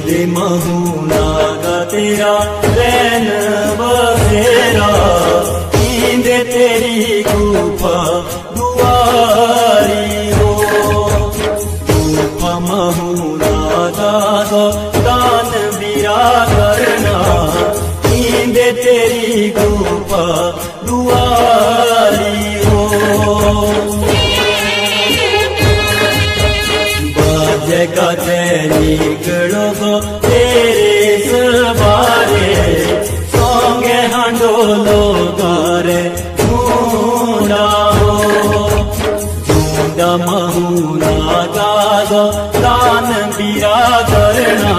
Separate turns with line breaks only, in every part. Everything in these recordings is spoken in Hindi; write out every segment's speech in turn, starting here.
महुना का तेरा रैन बसेरा, नींद तेरी गुफा दुआरी हो। गुफा महुना का दान बिरा करना, नींद तेरी गुफा दुआरी हो। बाजे निकलो गो तेरे सवारे, सोंगे हांडोलो गारे ढूंढा हो। ढूंढा महुना गागो दान बिरा करना,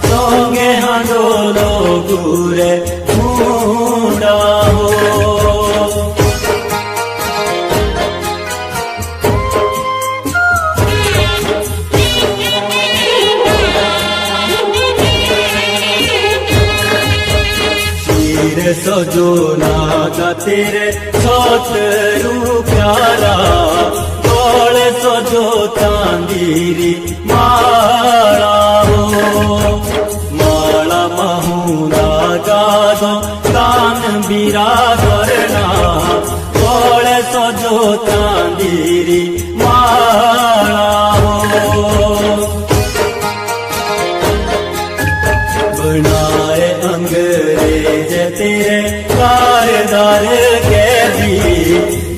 सोंगे हांडोलो गुरे ढूंढा हो। सजो नागा तेरे छोटरू प्यारा, तोड़ सजो चांदीरी माला हो। माला महुना गागो दान बिरा करना, तोड़ सजो चांदीरी माला हो। बनाए अंग्रेज तेरे कारदार कैदी,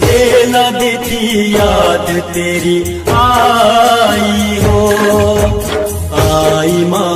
जेल दी याद तेरी आई हो। आई माँ